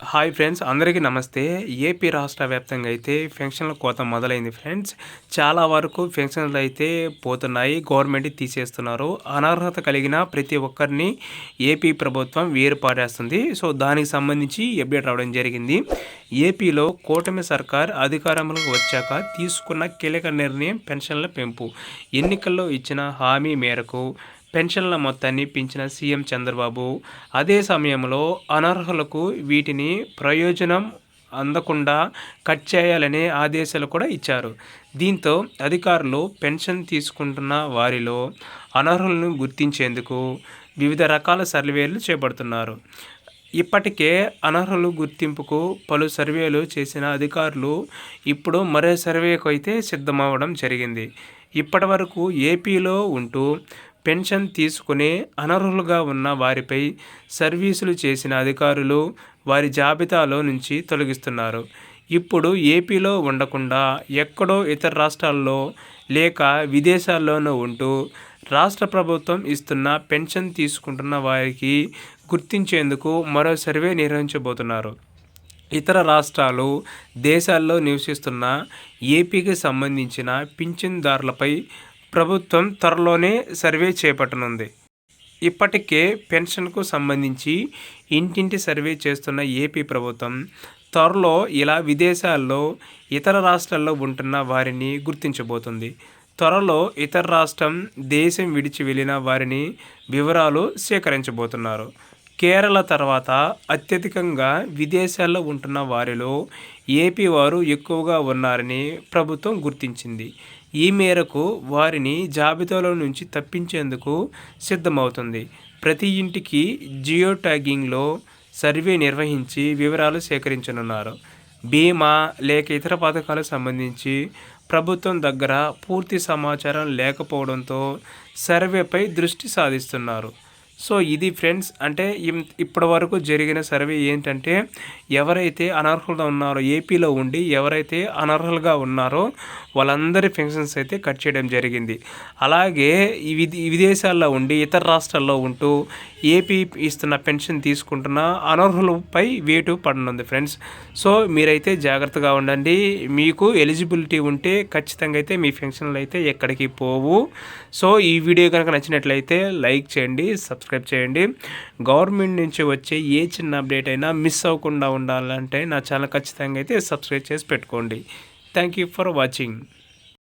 Hi friends, అందరికీ నమస్తే. AP రాష్ట్ర వ్యాప్తంగా అయితే పెన్షన్ల కోత మొదలైంది ఫ్రెండ్స్. చాలా వరకు పెన్షన్లు అయితే పోతున్నాయి, గవర్నమెంట్ తీసేస్తున్నారు. అనర్హత కలిగిన ప్రతి ఒక్కరిని ఏపీ ప్రభుత్వం వేరుపారేస్తుంది. సో దానికి సంబంధించి అప్డేట్ రావడం జరిగింది. ఏపీలో కూటమి సర్కార్ అధికారంలోకి వచ్చాక తీసుకున్న కీలక నిర్ణయం పెన్షన్ల పెంపు. ఎన్నికల్లో ఇచ్చిన హామీ మేరకు పెన్షన్ల మొత్తాన్ని పెంచిన సీఎం చంద్రబాబు అదే సమయంలో అనర్హులకు వీటిని ప్రయోజనం అందకుండా కట్ చేయాలనే ఆదేశాలు కూడా ఇచ్చారు. దీంతో అధికారులు పెన్షన్ తీసుకుంటున్న వారిలో అనర్హులను గుర్తించేందుకు వివిధ రకాల సర్వేలు చేపడుతున్నారు. ఇప్పటికే అనర్హులు గుర్తింపుకు పలు సర్వేలు చేసిన అధికారులు ఇప్పుడు మరో సర్వేకు అయితే సిద్ధమవడం జరిగింది. ఇప్పటి వరకు ఏపీలో ఉంటూ పెన్షన్ తీసుకునే అనర్హులుగా ఉన్న వారిపై సర్వీసులు చేసిన అధికారులు వారి జాబితాలో నుంచి తొలగిస్తున్నారు. ఇప్పుడు ఏపీలో ఉండకుండా ఎక్కడో ఇతర రాష్ట్రాల్లో లేక విదేశాల్లోనూ ఉంటూ రాష్ట్ర ప్రభుత్వం ఇస్తున్న పెన్షన్ తీసుకుంటున్న వారికి గుర్తించేందుకు మరో సర్వే నిర్వహించబోతున్నారు. ఇతర రాష్ట్రాలు, దేశాల్లో నివసిస్తున్న ఏపీకి సంబంధించిన పింఛన్దారులపై ప్రభుత్వం త్వరలోనే సర్వే చేపట్టనుంది. ఇప్పటికే పెన్షన్కు సంబంధించి ఇంటింటి సర్వే చేస్తున్న ఏపీ ప్రభుత్వం త్వరలో ఇలా విదేశాల్లో, ఇతర రాష్ట్రాల్లో ఉంటున్న వారిని గుర్తించబోతుంది. త్వరలో ఇతర రాష్ట్రం, దేశం విడిచి వెళ్ళిన వారిని వివరాలు సేకరించబోతున్నారు. కేరళ తర్వాత అత్యధికంగా విదేశాల్లో ఉంటున్న వారిలో ఏపీ వారు ఎక్కువగా ఉన్నారని ప్రభుత్వం గుర్తించింది. ఈ మేరకు వారిని జాబితాలో నుంచి తప్పించేందుకు సిద్ధమవుతుంది. ప్రతి ఇంటికి జియో ట్యాగింగ్లో సర్వే నిర్వహించి వివరాలు సేకరించనున్నారు. బీమా లేక ఇతర పథకాలకు సంబంధించి ప్రభుత్వం దగ్గర పూర్తి సమాచారం లేకపోవడంతో సర్వేపై దృష్టి సాధిస్తున్నారు. సో ఇది ఫ్రెండ్స్, అంటే ఇప్పటి వరకు జరిగిన సర్వే ఏంటంటే ఎవరైతే అనర్హులుగా ఉన్నారో, ఏపీలో ఉండి ఎవరైతే అనర్హులుగా ఉన్నారో వాళ్ళందరి పెన్షన్స్ అయితే కట్ చేయడం జరిగింది. అలాగే విదేశాల్లో ఉండి ఇతర రాష్ట్రాల్లో ఉంటూ ఏపీ ఇస్తున్న పెన్షన్ తీసుకుంటున్న అనర్హులపై వేటు పడనుంది ఫ్రెండ్స్. సో మీరైతే జాగ్రత్తగా ఉండండి. మీకు ఎలిజిబిలిటీ ఉంటే ఖచ్చితంగా అయితే మీ పెన్షన్లు అయితే ఎక్కడికి పోవు. సో ఈ వీడియో కనుక నచ్చినట్లయితే లైక్ చేయండి, సబ్స్క్రైబ్ చేయండి. గవర్నమెంట్ నుంచి వచ్చే ఏ చిన్న అప్డేట్ అయినా మిస్ అవ్వకుండా ఉండాలంటే నా ఛానల్ ఖచ్చితంగా అయితే సబ్స్క్రైబ్ చేసి పెట్టుకోండి. Thank you for watching.